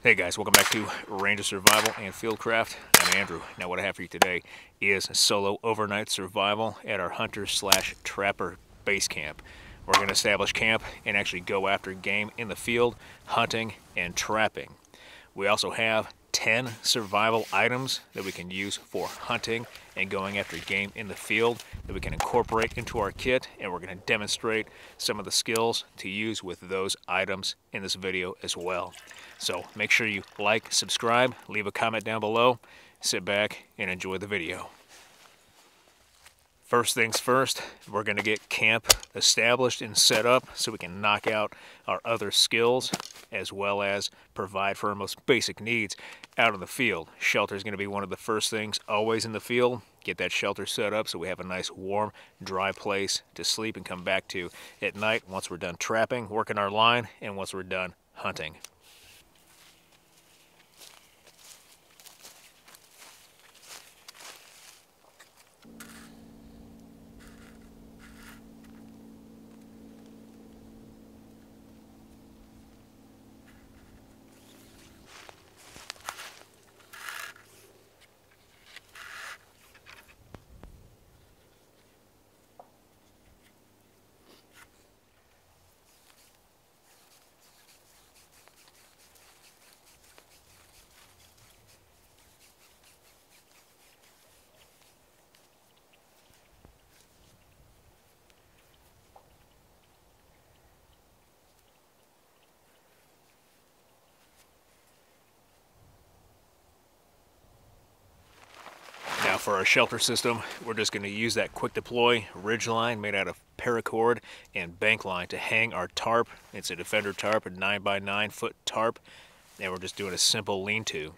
Hey guys, welcome back to Ranger Survival and Fieldcraft. I'm Andrew. Now what I have for you today is solo overnight survival at our hunter/trapper base camp. We're going to establish camp and actually go after game in the field, hunting and trapping. We also have 10 survival items that we can use for hunting and going after game in the field that we can incorporate into our kit, and we're going to demonstrate some of the skills to use with those items in this video as well. So make sure you like, subscribe, leave a comment down below, sit back and enjoy the video. First things first, we're going to get camp established and set up so we can knock out our other skills as well as provide for our most basic needs out in the field. Shelter is going to be one of the first things always in the field. Get that shelter set up so we have a nice warm, dry place to sleep and come back to at night once we're done trapping, working our line, and once we're done hunting. Now for our shelter system, we're just going to use that quick deploy ridge line made out of paracord and bank line to hang our tarp. It's a Defender tarp, a 9x9 foot tarp, and we're just doing a simple lean-to.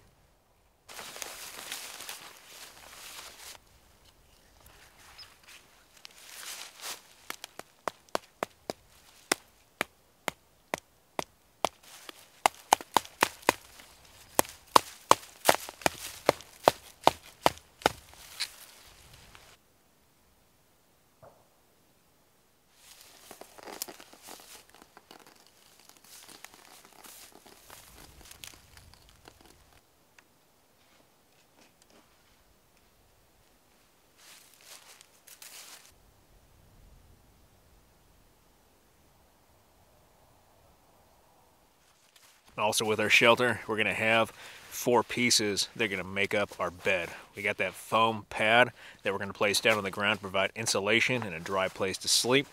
Also with our shelter, we're going to have 4 pieces that are going to make up our bed. We got that foam pad that we're going to place down on the ground to provide insulation and a dry place to sleep.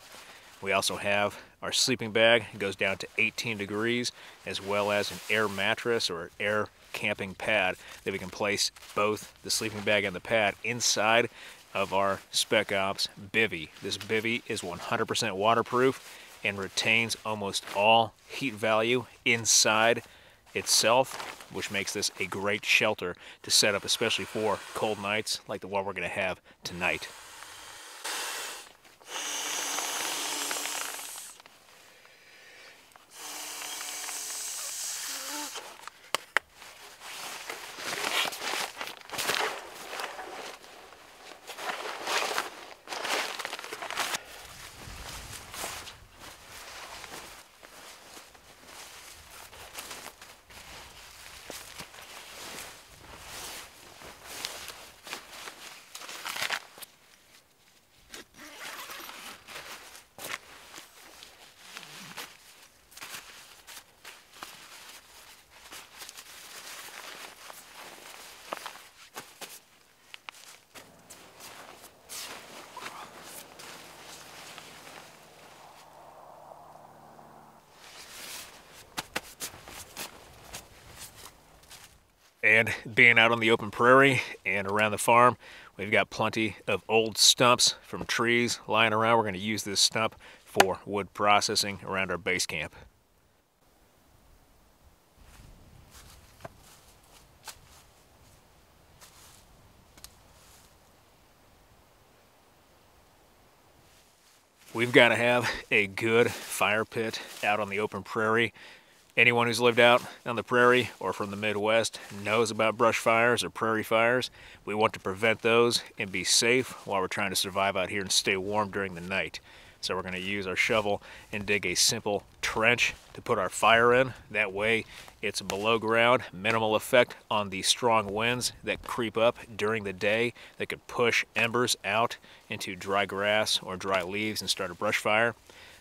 We also have our sleeping bag. It goes down to 18 degrees, as well as an air mattress or air camping pad that we can place both the sleeping bag and the pad inside of our Spec Ops bivvy. This bivvy is 100% waterproof and retains almost all heat value inside itself, which makes this a great shelter to set up, especially for cold nights like the one we're going to have tonight. And being out on the open prairie and around the farm, we've got plenty of old stumps from trees lying around. We're going to use this stump for wood processing around our base camp. We've got to have a good fire pit out on the open prairie. Anyone who's lived out on the prairie or from the Midwest knows about brush fires or prairie fires. We want to prevent those and be safe while we're trying to survive out here and stay warm during the night. So we're going to use our shovel and dig a simple trench to put our fire in. That way it's below ground, minimal effect on the strong winds that creep up during the day that could push embers out into dry grass or dry leaves and start a brush fire.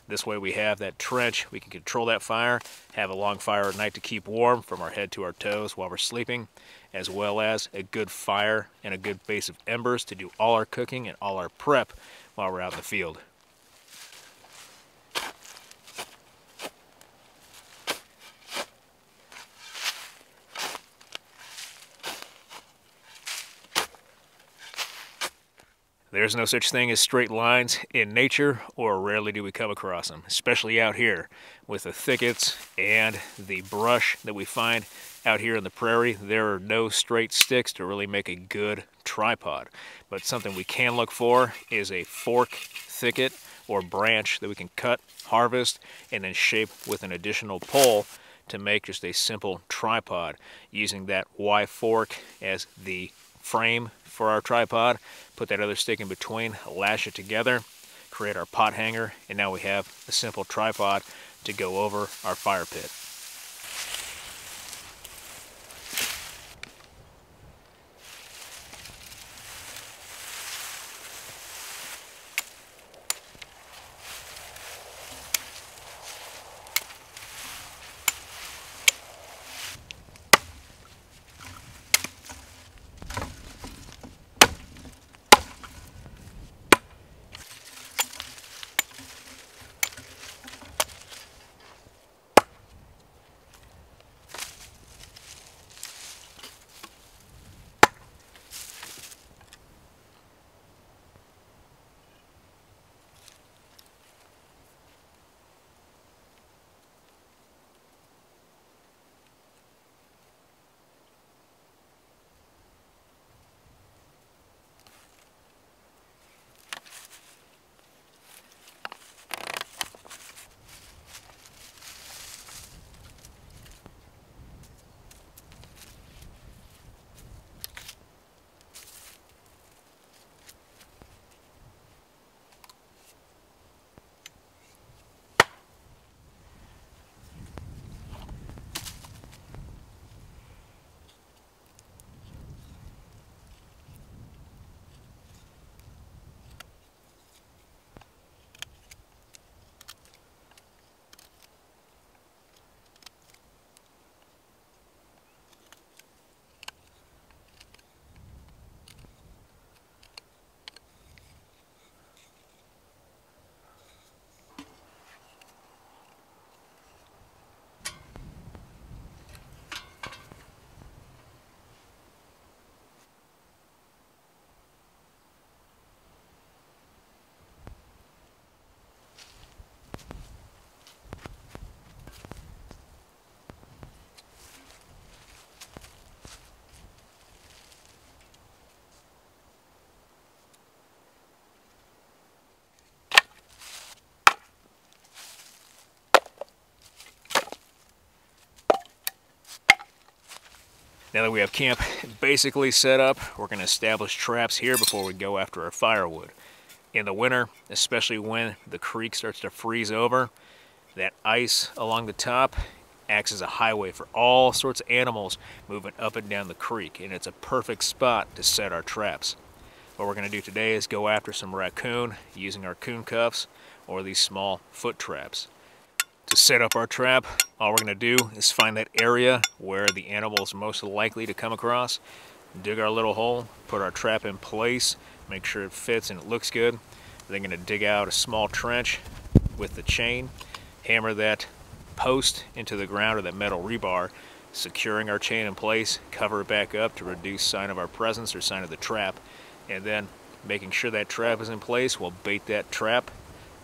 This way we have that trench, we can control that fire, have a long fire at night to keep warm from our head to our toes while we're sleeping, as well as a good fire and a good base of embers to do all our cooking and all our prep while we're out in the field. There's no such thing as straight lines in nature, or rarely do we come across them, especially out here with the thickets and the brush that we find out here in the prairie. There are no straight sticks to really make a good tripod, but something we can look for is a fork thicket or branch that we can cut, harvest, and then shape with an additional pole to make just a simple tripod, using that Y fork as the frame for our tripod. Put that other stick in between, lash it together, create our pot hanger, and now we have a simple tripod to go over our fire pit. Now that we have camp basically set up, we're going to establish traps here before we go after our firewood. In the winter, especially when the creek starts to freeze over, that ice along the top acts as a highway for all sorts of animals moving up and down the creek, and it's a perfect spot to set our traps. What we're going to do today is go after some raccoon using our coon cuffs or these small foot traps. To set up our trap, all we're going to do is find that area where the animal is most likely to come across, dig our little hole, put our trap in place, make sure it fits and it looks good. Then going to dig out a small trench with the chain, hammer that post into the ground or that metal rebar, securing our chain in place, cover it back up to reduce sign of our presence or sign of the trap, and then making sure that trap is in place, we'll bait that trap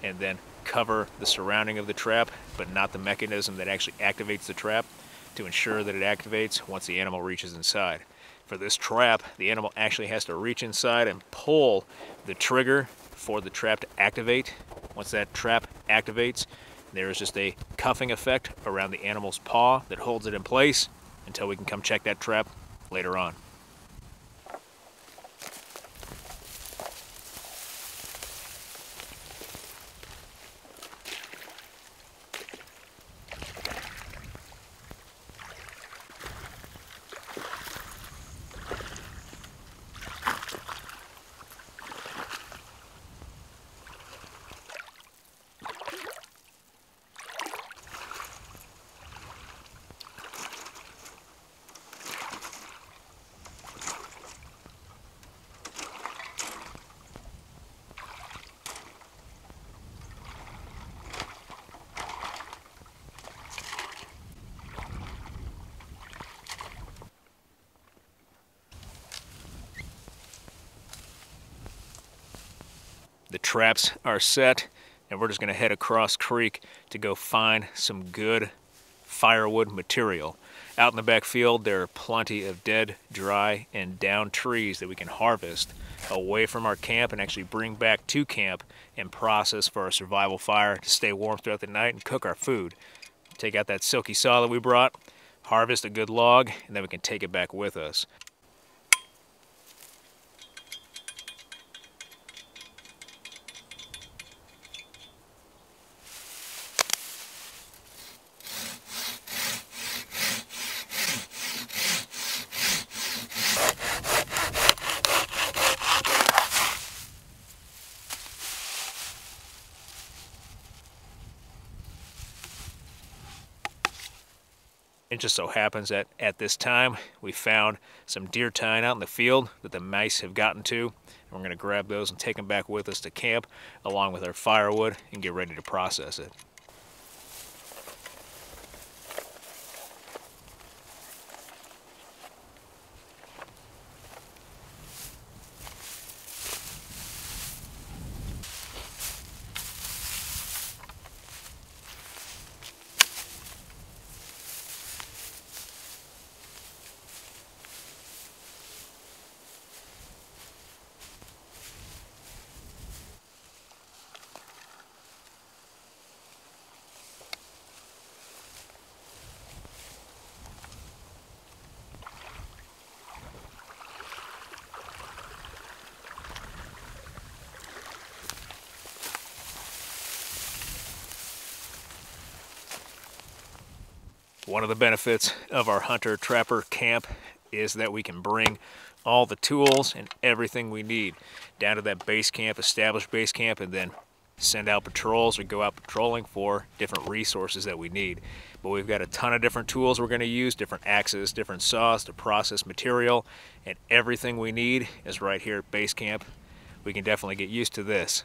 and then cover the surrounding of the trap, but not the mechanism that actually activates the trap, to ensure that it activates once the animal reaches inside. For this trap, the animal actually has to reach inside and pull the trigger for the trap to activate. Once that trap activates, there is just a cuffing effect around the animal's paw that holds it in place until we can come check that trap later on. The traps are set, and we're just going to head across creek to go find some good firewood material. Out in the back field, there are plenty of dead, dry, and down trees that we can harvest away from our camp and actually bring back to camp and process for our survival fire to stay warm throughout the night and cook our food. Take out that silky saw that we brought, harvest a good log, and then we can take it back with us. It just so happens that at this time we found some deer tine out in the field that the mice have gotten to, and we're going to grab those and take them back with us to camp along with our firewood and get ready to process it. One of the benefits of our hunter-trapper camp is that we can bring all the tools and everything we need down to that base camp, established base camp, and then send out patrols or go out patrolling for different resources that we need. But we've got a ton of different tools we're going to use, different axes, different saws to process material, and everything we need is right here at base camp. We can definitely get used to this.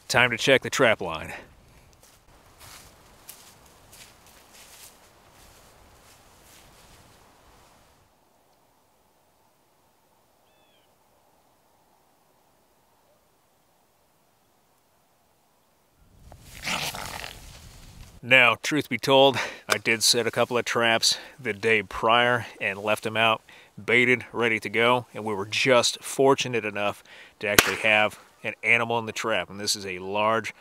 Time to check the trap line. Now, truth be told, I did set a couple of traps the day prior and left them out baited, ready to go, and we were just fortunate enough to actually have an animal in the trap, and this is a large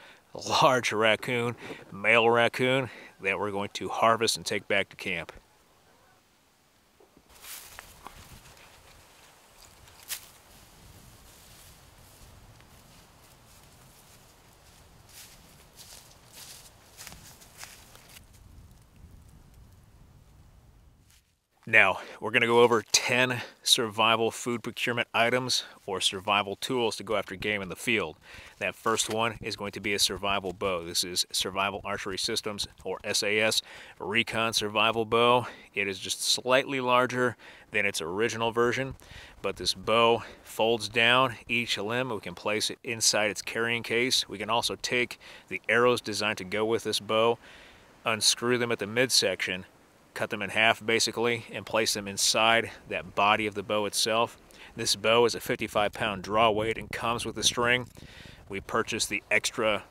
raccoon, male raccoon, that we're going to harvest and take back to camp. Now, we're going to go over 10 survival food procurement items or survival tools to go after game in the field. That first one is going to be a survival bow. This is Survival Archery Systems, or SAS, Recon Survival Bow. It is just slightly larger than its original version, but this bow folds down each limb. We can place it inside its carrying case. We can also take the arrows designed to go with this bow, unscrew them at the midsection, cut them in half basically, and place them inside that body of the bow itself. This bow is a 55-pound draw weight and comes with a string. We purchased the extra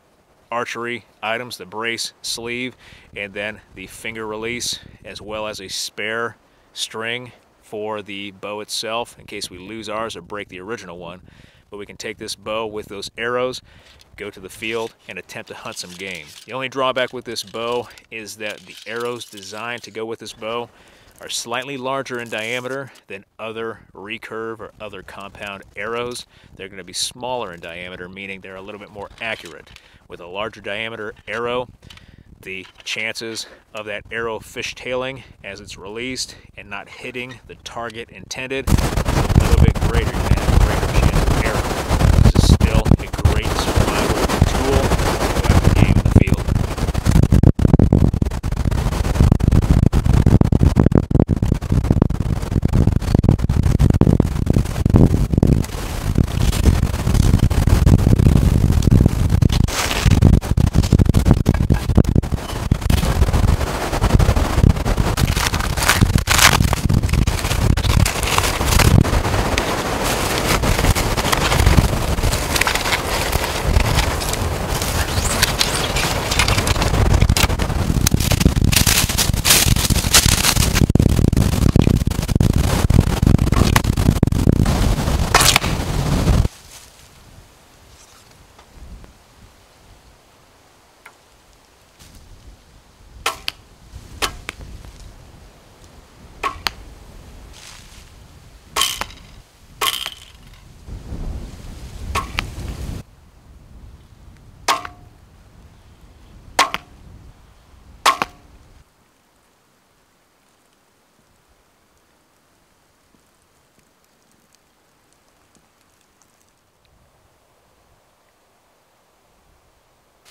archery items, the brace, sleeve, and then the finger release, as well as a spare string for the bow itself in case we lose ours or break the original one. But we can take this bow with those arrows, go to the field, and attempt to hunt some game. The only drawback with this bow is that the arrows designed to go with this bow are slightly larger in diameter than other recurve or other compound arrows. They're going to be smaller in diameter, meaning they're a little bit more accurate. With a larger diameter arrow, the chances of that arrow fishtailing as it's released and not hitting the target intended is a little bit greater. You can have a greater chance of error. This is still a great survival tool to go after game in the field.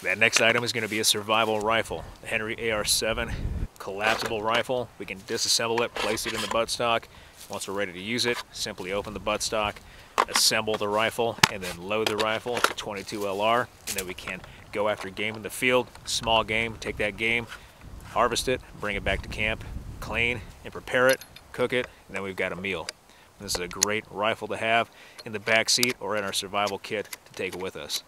That next item is going to be a survival rifle, the Henry AR-7 collapsible rifle. We can disassemble it, place it in the buttstock. Once we're ready to use it, simply open the buttstock, assemble the rifle, and then load the rifle. It's a 22 LR, and then we can go after game in the field, small game, take that game, harvest it, bring it back to camp, clean and prepare it, cook it, and then we've got a meal. This is a great rifle to have in the back seat or in our survival kit to take with us.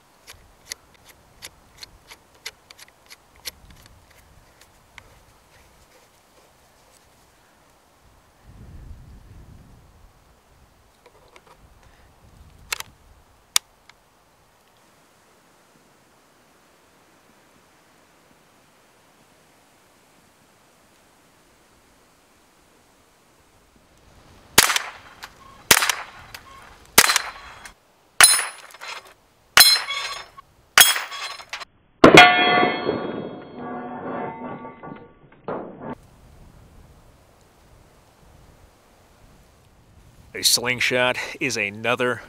A slingshot is another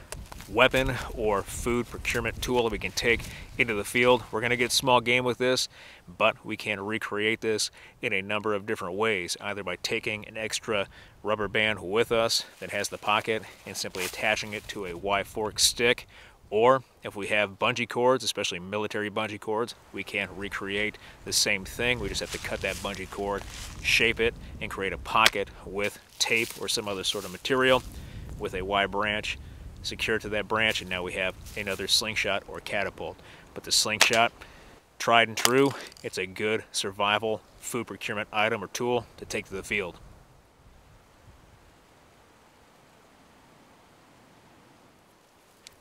weapon or food procurement tool that we can take into the field. We're going to get small game with this, but we can recreate this in a number of different ways, either by taking an extra rubber band with us that has the pocket and simply attaching it to a Y-fork stick, or if we have bungee cords, especially military bungee cords, we can recreate the same thing. We just have to cut that bungee cord, shape it, and create a pocket with tape or some other sort of material with a Y branch secured to that branch, and now we have another slingshot or catapult. But the slingshot, tried and true, it's a good survival food procurement item or tool to take to the field.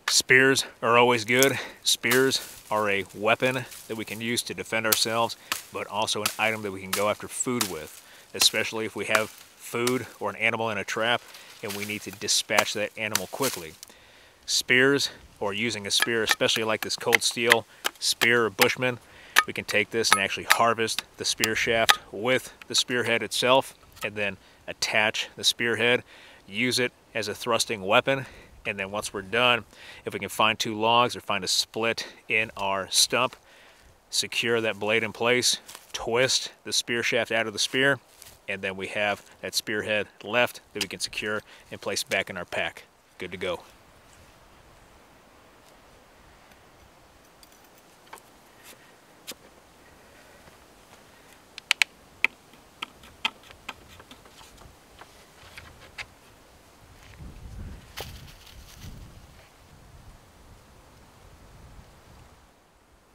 Spears are always good. Spears are a weapon that we can use to defend ourselves, but also an item that we can go after food with, especially if we have food or an animal in a trap and we need to dispatch that animal quickly. Spears, or using a spear, especially like this cold steel spear or Bushman, we can take this and actually harvest the spear shaft with the spearhead itself and then attach the spearhead, use it as a thrusting weapon. And then once we're done, if we can find two logs or find a split in our stump, secure that blade in place, twist the spear shaft out of the spear, and then we have that spearhead left that we can secure and place back in our pack. Good to go.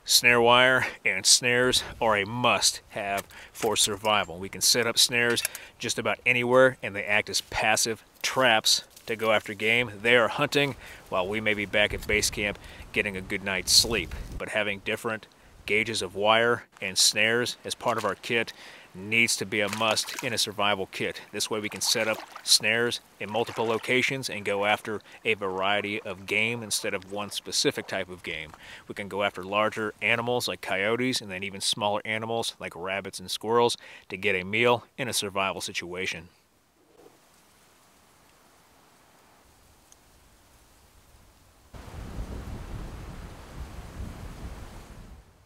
Snare wire and snares are a must-have for survival. We can set up snares just about anywhere, and they act as passive traps to go after game. They are hunting while we may be back at base camp getting a good night's sleep. But having different gauges of wire, and snares as part of our kit needs to be a must in a survival kit. This way we can set up snares in multiple locations and go after a variety of game instead of one specific type of game. We can go after larger animals like coyotes and then even smaller animals like rabbits and squirrels to get a meal in a survival situation.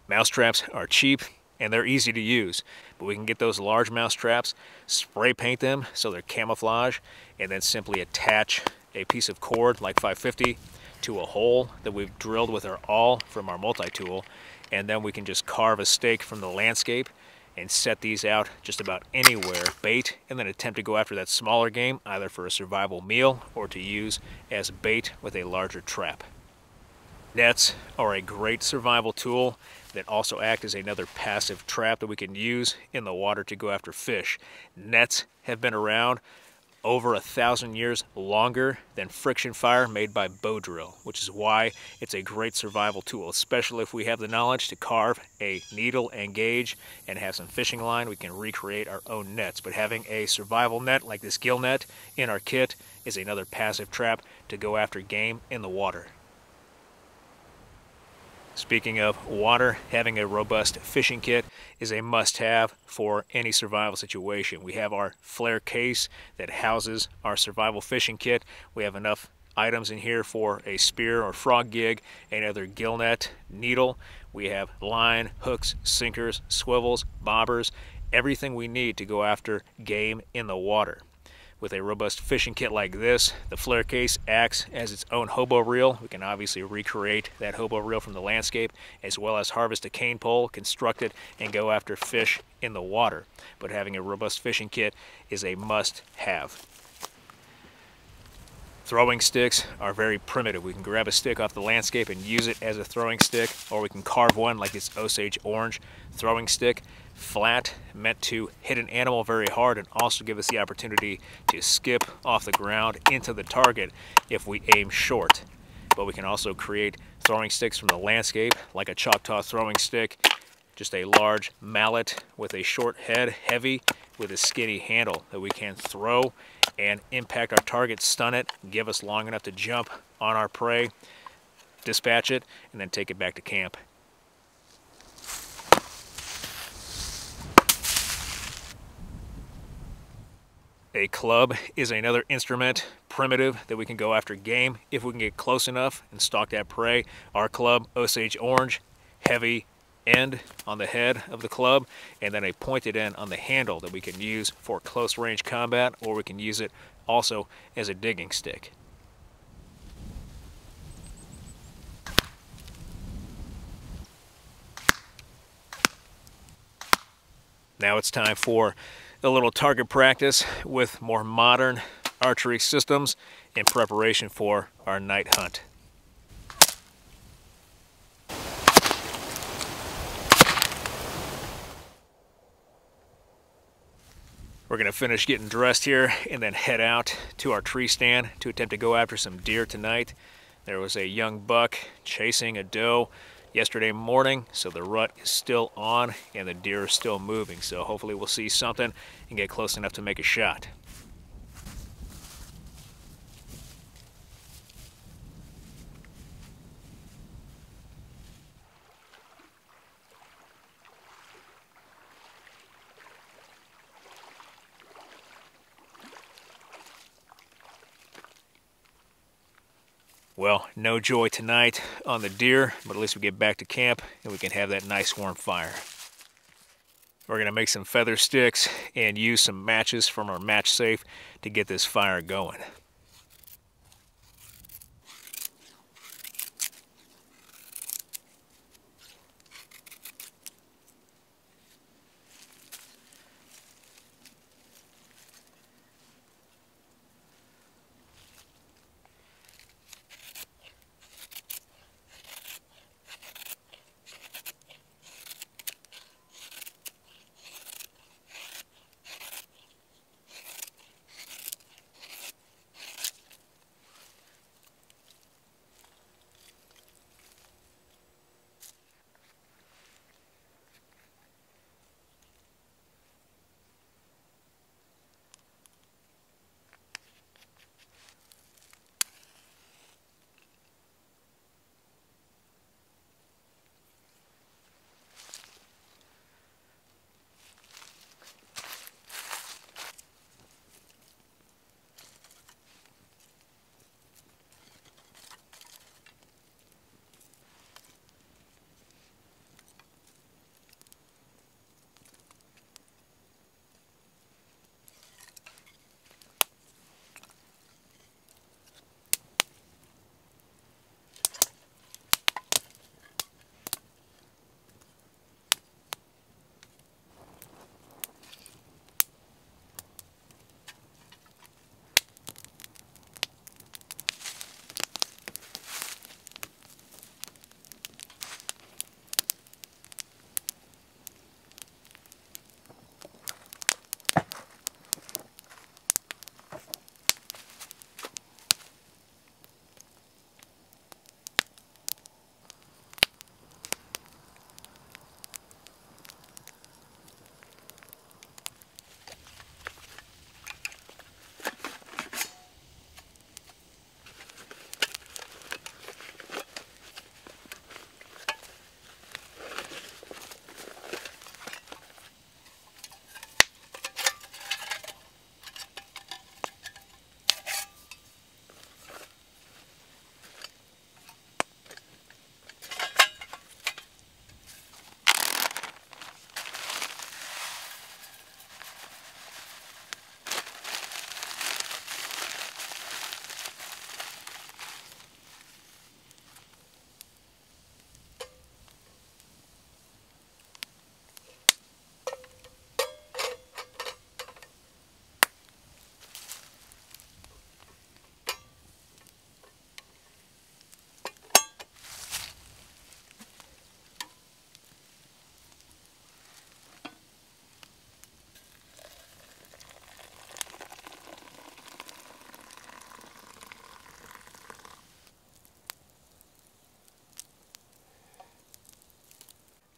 Mousetraps are cheap and they're easy to use, but we can get those large mousetraps, spray paint them so they're camouflage, and then simply attach a piece of cord like 550 to a hole that we've drilled with our awl from our multi-tool, and then we can just carve a stake from the landscape and set these out just about anywhere, bait, and then attempt to go after that smaller game either for a survival meal or to use as bait with a larger trap. Nets are a great survival tool that also act as another passive trap that we can use in the water to go after fish. Nets have been around over 1,000 years longer than friction fire made by bow drill, which is why it's a great survival tool, especially if we have the knowledge to carve a needle and gauge and have some fishing line. We can recreate our own nets, but having a survival net like this gill net in our kit is another passive trap to go after game in the water. Speaking of water, having a robust fishing kit is a must-have for any survival situation. We have our flare case that houses our survival fishing kit. We have enough items in here for a spear or frog gig, another gill net, needle. We have line, hooks, sinkers, swivels, bobbers, everything we need to go after game in the water. With a robust fishing kit like this, the flare case acts as its own hobo reel. We can obviously recreate that hobo reel from the landscape, as well as harvest a cane pole, construct it, and go after fish in the water. But having a robust fishing kit is a must-have. Throwing sticks are very primitive. We can grab a stick off the landscape and use it as a throwing stick, or we can carve one like this Osage orange throwing stick, flat, meant to hit an animal very hard and also give us the opportunity to skip off the ground into the target if we aim short. But we can also create throwing sticks from the landscape like a Choctaw throwing stick, just a large mallet with a short head, heavy, with a skinny handle that we can throw and impact our target, stun it, give us long enough to jump on our prey, dispatch it, and then take it back to camp. A club is another instrument, primitive, that we can go after game if we can get close enough and stalk that prey. Our club, Osage orange, heavy end on the head of the club, and then a pointed end on the handle that we can use for close range combat, or we can use it also as a digging stick. Now it's time for a little target practice with more modern archery systems in preparation for our night hunt. We're going to finish getting dressed here and then head out to our tree stand to attempt to go after some deer tonight. There was a young buck chasing a doe yesterday morning, so the rut is still on and the deer is still moving. So hopefully we'll see something and get close enough to make a shot. Well, no joy tonight on the deer, but at least we get back to camp and we can have that nice warm fire. We're going to make some feather sticks and use some matches from our match safe to get this fire going.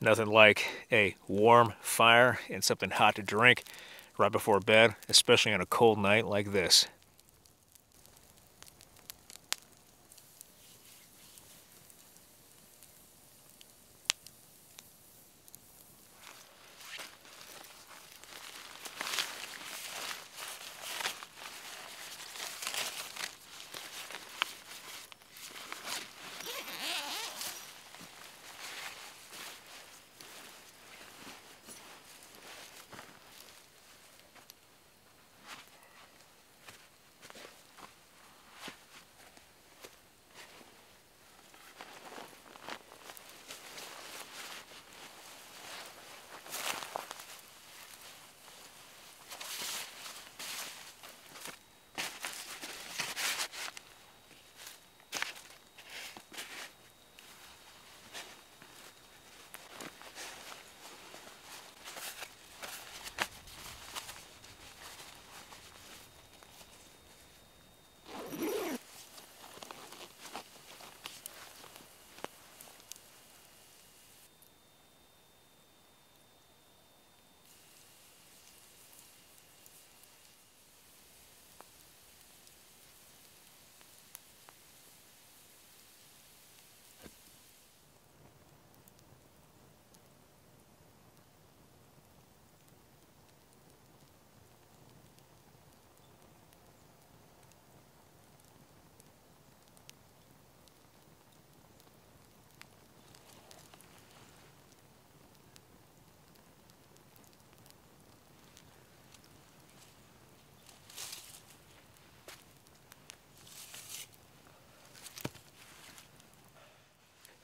Nothing like a warm fire and something hot to drink right before bed, especially on a cold night like this.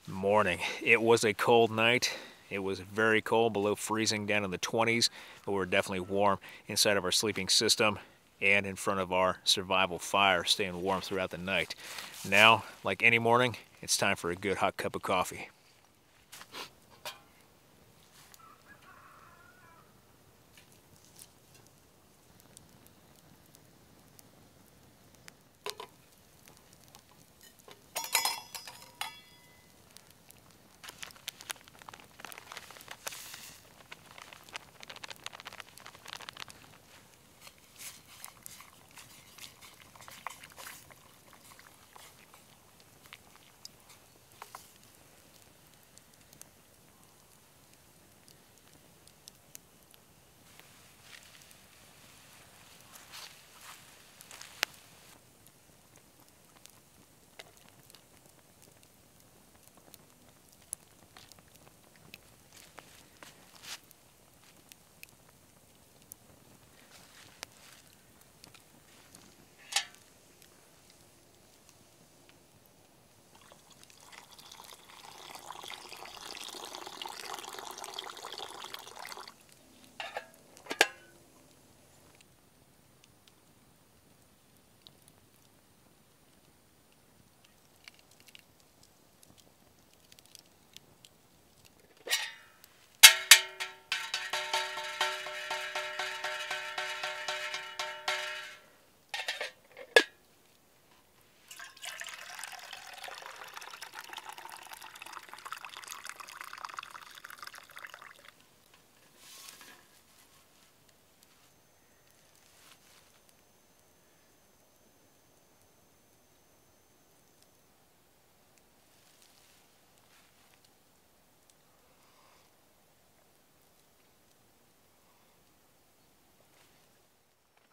Morning. It was a cold night. It was very cold, below freezing, down in the 20s, but we were definitely warm inside of our sleeping system and in front of our survival fire, staying warm throughout the night. Now, like any morning, it's time for a good hot cup of coffee.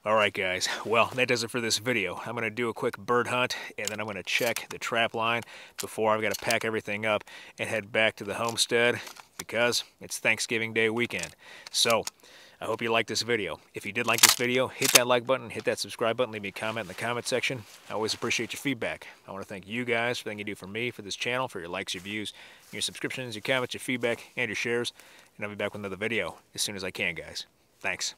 Alright guys, well that does it for this video. I'm going to do a quick bird hunt and then I'm going to check the trap line before I've got to pack everything up and head back to the homestead because it's Thanksgiving Day weekend. So, I hope you liked this video. If you did like this video, hit that like button, hit that subscribe button, leave me a comment in the comment section. I always appreciate your feedback. I want to thank you guys for everything you do for me, for this channel, for your likes, your views, your subscriptions, your comments, your feedback, and your shares. And I'll be back with another video as soon as I can, guys. Thanks.